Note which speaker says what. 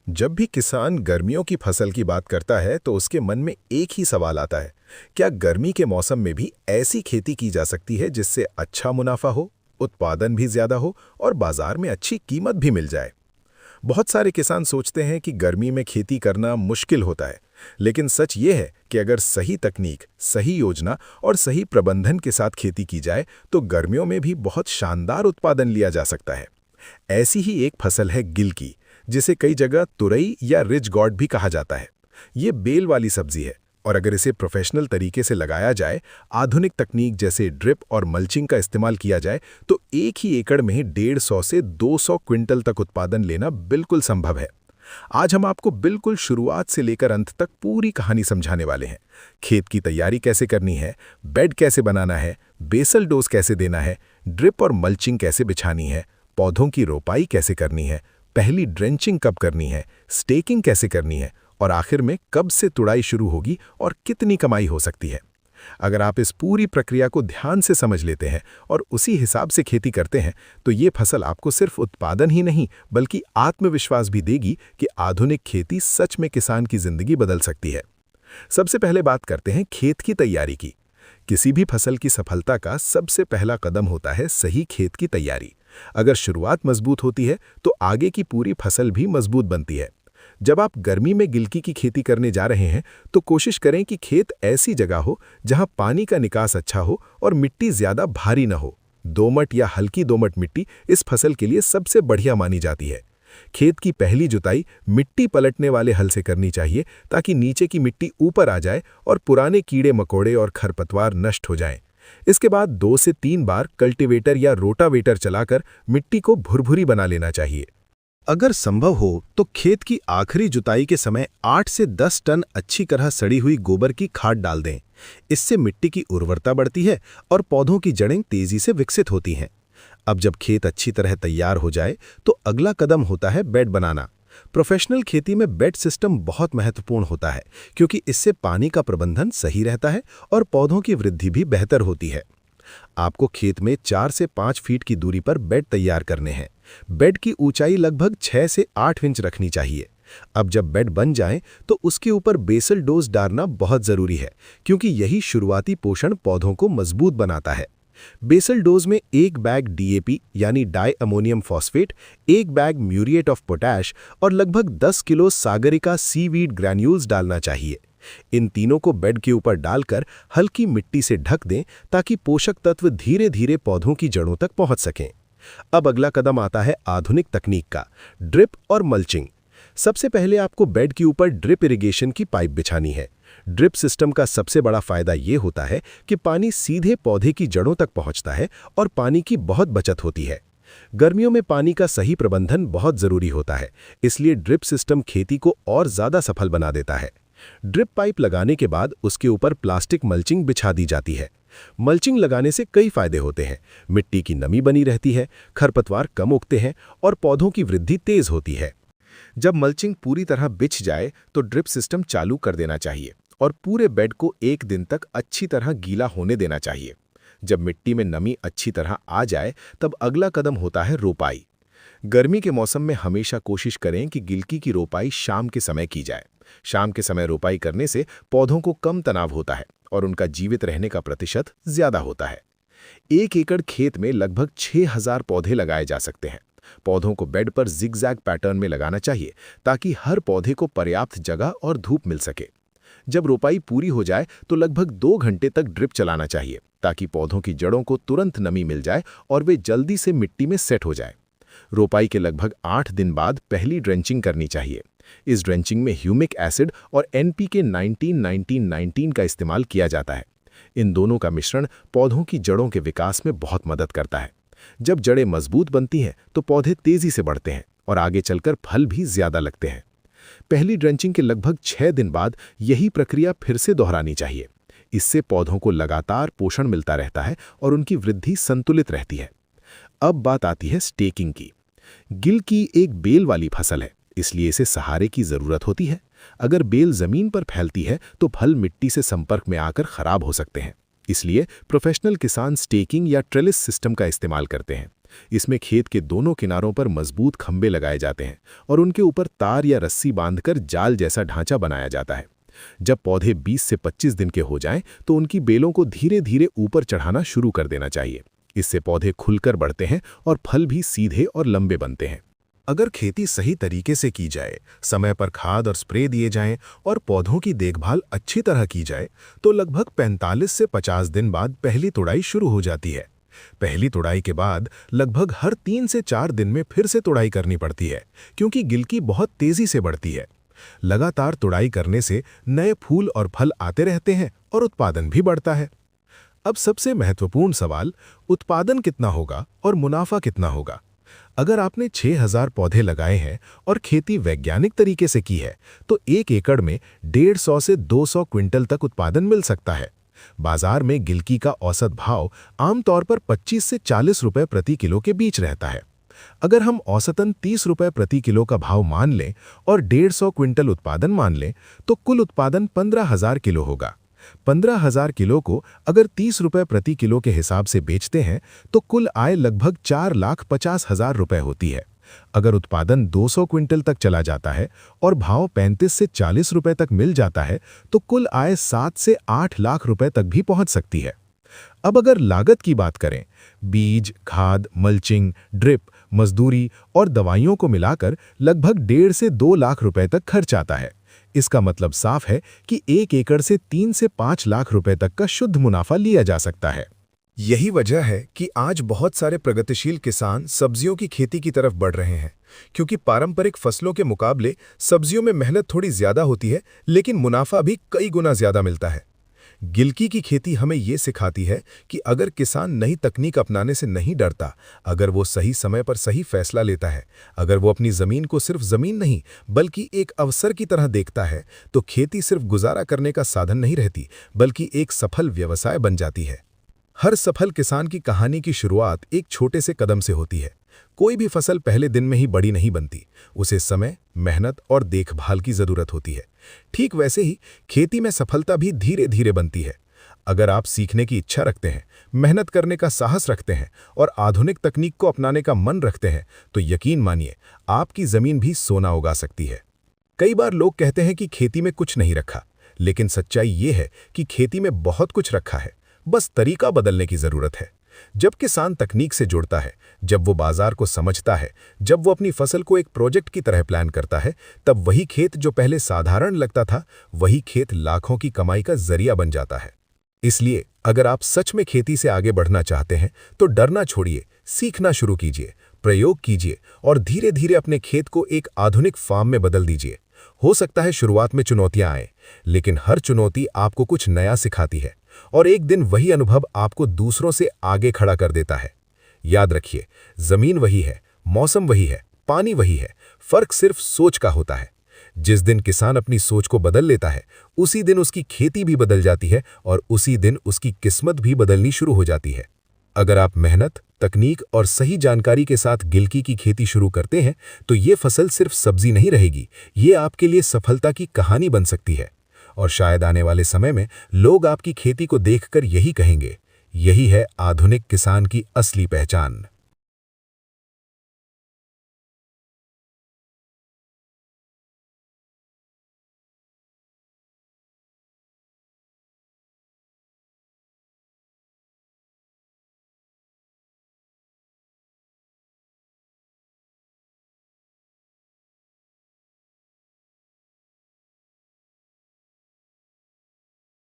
Speaker 1: जब भी किसान गर्मियों की फसल की बात करता है तो उसके मन में एक ही सवाल आता है। क्या गर्मी के मौसम में भी ऐसी खेती की जा सकती है जिससे अच्छा मुनाफा हो, उत्पादन भी ज्यादा हो और बाजार में अच्छी कीमत भी मिल जाए? बहुत सारे किसान सोचते हैं कि गर्मी में खेती करना मुश्किल होता है, लेकिन सच ये है कि अगर सही तकनीक, सही योजना और सही प्रबंधन के साथ खेती की जाए तो गर्मियों में भी बहुत शानदार उत्पादन लिया जा सकता है। ऐसी ही एक फसल है गिलकी, जिसे कई जगह तुरई या रिज गॉर्ड भी कहा जाता है। ये बेल वाली सब्जी है और अगर इसे प्रोफेशनल तरीके से लगाया जाए, आधुनिक तकनीक जैसे ड्रिप और मल्चिंग का इस्तेमाल किया जाए, तो एक ही एकड़ में 150 से 200 क्विंटल तक उत्पादन लेना बिल्कुल संभव है। आज हम आपको बिल्कुल शुरुआत से लेकर अंत तक पूरी कहानी समझाने वाले हैं। खेत की तैयारी कैसे करनी है, बेड कैसे बनाना है, बेसल डोज कैसे देना है, ड्रिप और मल्चिंग कैसे बिछानी है, पौधों की रोपाई कैसे करनी है, पहली ड्रेंचिंग कब करनी है, स्टेकिंग कैसे करनी है और आखिर में कब से तुड़ाई शुरू होगी और कितनी कमाई हो सकती है। अगर आप इस पूरी प्रक्रिया को ध्यान से समझ लेते हैं और उसी हिसाब से खेती करते हैं, तो ये फसल आपको सिर्फ उत्पादन ही नहीं बल्कि आत्मविश्वास भी देगी कि आधुनिक खेती सच में किसान की जिंदगी बदल सकती है। सबसे पहले बात करते हैं खेत की तैयारी की। किसी भी फसल की सफलता का सबसे पहला कदम होता है सही खेत की तैयारी। अगर शुरुआत मजबूत होती है तो आगे की पूरी फसल भी मजबूत बनती है। जब आप गर्मी में गिलकी की खेती करने जा रहे हैं तो कोशिश करें कि खेत ऐसी जगह हो जहां पानी का निकास अच्छा हो और मिट्टी ज्यादा भारी न हो। दोमट या हल्की दोमट मिट्टी इस फसल के लिए सबसे बढ़िया मानी जाती है। खेत की पहली जुताई मिट्टी पलटने वाले हल से करनी चाहिए ताकि नीचे की मिट्टी ऊपर आ जाए और पुराने कीड़े मकोड़े और खरपतवार नष्ट हो जाएं। इसके बाद 2 से 3 बार कल्टीवेटर या रोटावेटर चलाकर मिट्टी को भुरभुरी बना लेना चाहिए। अगर संभव हो तो खेत की आखिरी जुताई के समय 8 से 10 टन अच्छी तरह सड़ी हुई गोबर की खाद डाल दें। इससे मिट्टी की उर्वरता बढ़ती है और पौधों की जड़ें तेजी से विकसित होती हैं। अब जब खेत अच्छी तरह तैयार हो जाए तो अगला कदम होता है बेड बनाना। प्रोफेशनल खेती में बेड सिस्टम बहुत महत्वपूर्ण होता है क्योंकि इससे पानी का प्रबंधन सही रहता है और पौधों की वृद्धि भी बेहतर होती है। आपको खेत में 4 से 5 फीट की दूरी पर बेड तैयार करने हैं। बेड की ऊंचाई लगभग 6 से 8 इंच रखनी चाहिए। अब जब बेड बन जाए तो उसके ऊपर बेसल डोज डालना बहुत जरूरी है क्योंकि यही शुरुआती पोषण पौधों को मजबूत बनाता है। बेसल डोज में 1 बैग डीएपी यानी di ammonium phosphate, 1 bag muriate of potash और लगभग 10 किलो सागरिका सीवीड ग्रैन्यूल्स डालना चाहिए। इन तीनों को बेड के ऊपर डालकर हल्की मिट्टी से ढक दें ताकि पोषक तत्व धीरे धीरे पौधों की जड़ों तक पहुंच सकें। अब अगला कदम आता है आधुनिक तकनीक का, ड्रिप और मल्चिंग। सबसे पहले आपको बेड के ऊपर ड्रिप इरिगेशन की पाइप बिछानी है। ड्रिप सिस्टम का सबसे बड़ा फायदा ये होता है कि पानी सीधे पौधे की जड़ों तक पहुंचता है और पानी की बहुत बचत होती है। गर्मियों में पानी का सही प्रबंधन बहुत जरूरी होता है, इसलिए ड्रिप सिस्टम खेती को और ज्यादा सफल बना देता है। ड्रिप पाइप लगाने के बाद उसके ऊपर प्लास्टिक मल्चिंग बिछा दी जाती है। मल्चिंग लगाने से कई फायदे होते हैं। मिट्टी की नमी बनी रहती है, खरपतवार कम उगते हैं और पौधों की वृद्धि तेज होती है। जब मल्चिंग पूरी तरह बिछ जाए तो ड्रिप सिस्टम चालू कर देना चाहिए और पूरे बेड को 1 दिन तक अच्छी तरह गीला होने देना चाहिए। जब मिट्टी में नमी अच्छी तरह आ जाए तब अगला कदम होता है रोपाई। गर्मी के मौसम में हमेशा कोशिश करें कि गिलकी की रोपाई शाम के समय की जाए। शाम के समय रोपाई करने से पौधों को कम तनाव होता है और उनका जीवित रहने का प्रतिशत ज्यादा होता है। 1 एकड़ खेत में लगभग 6000 पौधे लगाए जा सकते हैं। पौधों को बेड पर जिगजैग पैटर्न में लगाना चाहिए ताकि हर पौधे को पर्याप्त जगह और धूप मिल सके। जब रोपाई पूरी हो जाए तो लगभग 2 घंटे तक ड्रिप चलाना चाहिए ताकि पौधों की जड़ों को तुरंत नमी मिल जाए और वे जल्दी से मिट्टी में सेट हो जाए। रोपाई के लगभग 8 दिन बाद पहली ड्रेंचिंग करनी चाहिए। इस ड्रेंचिंग में ह्यूमिक एसिड और एनपीके 19-19-19 का इस्तेमाल किया जाता है। इन दोनों का मिश्रण पौधों की जड़ों के विकास में बहुत मदद करता है। जब जड़ें मजबूत बनती हैं तो पौधे तेजी से बढ़ते हैं और आगे चलकर फल भी ज्यादा लगते हैं। पहली ड्रेंचिंग के लगभग 6 दिन बाद यही प्रक्रिया फिर से दोहरानी चाहिए। इससे पौधों को लगातार पोषण मिलता रहता है और उनकी वृद्धि संतुलित रहती है। अब बात आती है स्टेकिंग की। गिलकी एक बेल वाली फसल है, इसलिए इसे सहारे की जरूरत होती है। अगर बेल जमीन पर फैलती है तो फल मिट्टी से संपर्क में आकर खराब हो सकते हैं। इसलिए प्रोफेशनल किसान स्टेकिंग या ट्रेलिस सिस्टम का इस्तेमाल करते हैं। इसमें खेत के दोनों किनारों पर मजबूत खंभे लगाए जाते हैं और उनके ऊपर तार या रस्सी बांधकर जाल जैसा ढांचा बनाया जाता है। जब पौधे 20 से 25 दिन के हो जाएं, तो उनकी बेलों को धीरे धीरे ऊपर चढ़ाना शुरू कर देना चाहिए। इससे पौधे खुलकर बढ़ते हैं और फल भी सीधे और लंबे बनते हैं। अगर खेती सही तरीके से की जाए, समय पर खाद और स्प्रे दिए जाएं और पौधों की देखभाल अच्छी तरह की जाए, तो लगभग 45 से 50 दिन बाद पहली तुड़ाई शुरू हो जाती है। पहली तुड़ाई के बाद लगभग हर 3 से 4 दिन में फिर से तुड़ाई करनी पड़ती है, क्योंकि गिलकी बहुत तेजी से बढ़ती है। लगातार तुड़ाई करने से नए फूल और फल आते रहते हैं और उत्पादन भी बढ़ता है। अब सबसे महत्वपूर्ण सवाल, उत्पादन कितना होगा और मुनाफा कितना होगा? अगर आपने 6000 पौधे लगाए हैं और खेती वैज्ञानिक तरीके से की है, तो 1 एकड़ में 150 से 200 क्विंटल तक उत्पादन मिल सकता है। बाजार में गिलकी का औसत भाव आमतौर पर 25 से 40 रुपए प्रति किलो के बीच रहता है। अगर हम औसतन 30 रुपए प्रति किलो का भाव मान लें और 150 क्विंटल उत्पादन मान लें, तो कुल उत्पादन 15,000 किलो होगा। 15,000 किलो को अगर 30 रुपए प्रति किलो के हिसाब से बेचते हैं, तो कुल आय लगभग 4,50,000 रुपए होती है। अगर उत्पादन 200 क्विंटल तक चला जाता है और भाव 35 से 40 रुपए तक मिल जाता है, तो कुल आय 7 से 8 लाख रुपए तक भी पहुंच सकती है। अब अगर लागत की बात करें, बीज, खाद, मल्चिंग, ड्रिप, मजदूरी और दवाइयों को मिलाकर लगभग 1.5 से 2 लाख रुपए तक खर्च आता है। इसका मतलब साफ है कि 1 एकड़ से 3 से 5 लाख रुपए तक का शुद्ध मुनाफा लिया जा सकता है।
Speaker 2: यही वजह है कि आज बहुत सारे प्रगतिशील किसान सब्जियों की खेती की तरफ बढ़ रहे हैं, क्योंकि पारंपरिक फसलों के मुकाबले सब्जियों में मेहनत थोड़ी ज्यादा होती है, लेकिन मुनाफा भी कई गुना ज्यादा मिलता है। गिलकी की खेती हमें ये सिखाती है कि अगर किसान नई तकनीक अपनाने से नहीं डरता, अगर वो सही समय पर सही फैसला लेता है, अगर वो अपनी जमीन को सिर्फ जमीन नहीं बल्कि एक अवसर की तरह देखता है, तो खेती सिर्फ गुजारा करने का साधन नहीं रहती, बल्कि एक सफल व्यवसाय बन जाती है। हर सफल किसान की कहानी की शुरुआत एक छोटे से कदम से होती है। कोई भी फसल पहले दिन में ही बड़ी नहीं बनती, उसे समय, मेहनत और देखभाल की जरूरत होती है। ठीक वैसे ही खेती में सफलता भी धीरे धीरे बनती है। अगर आप सीखने की इच्छा रखते हैं, मेहनत करने का साहस रखते हैं और आधुनिक तकनीक को अपनाने का मन रखते हैं, तो यकीन मानिए आपकी जमीन भी सोना उगा सकती है। कई बार लोग कहते हैं कि खेती में कुछ नहीं रखा, लेकिन सच्चाई ये है कि खेती में बहुत कुछ रखा है, बस तरीका बदलने की जरूरत है। जब किसान तकनीक से जुड़ता है, जब वो बाजार को समझता है, जब वो अपनी फसल को एक प्रोजेक्ट की तरह प्लान करता है, तब वही खेत जो पहले साधारण लगता था, वही खेत लाखों की कमाई का जरिया बन जाता है। इसलिए अगर आप सच में खेती से आगे बढ़ना चाहते हैं, तो डरना छोड़िए, सीखना शुरू कीजिए, प्रयोग कीजिए और धीरे धीरे अपने खेत को एक आधुनिक फार्म में बदल दीजिए। हो सकता है शुरुआत में चुनौतियां आए, लेकिन हर चुनौती आपको कुछ नया सिखाती है और एक दिन वही अनुभव आपको दूसरों से आगे खड़ा कर देता है। याद रखिए, जमीन वही है, मौसम वही है, पानी वही है, फर्क सिर्फ सोच का होता है। जिस दिन किसान अपनी सोच को बदल लेता है, उसी दिन उसकी खेती भी बदल जाती है और उसी दिन उसकी किस्मत भी बदलनी शुरू हो जाती है। अगर आप मेहनत, तकनीक और सही जानकारी के साथ गिलकी की खेती शुरू करते हैं, तो ये फसल सिर्फ सब्जी नहीं रहेगी, ये आपके लिए सफलता की कहानी बन सकती है। और शायद आने वाले समय में लोग आपकी खेती को देखकर यही कहेंगे, यही है आधुनिक किसान की असली पहचान।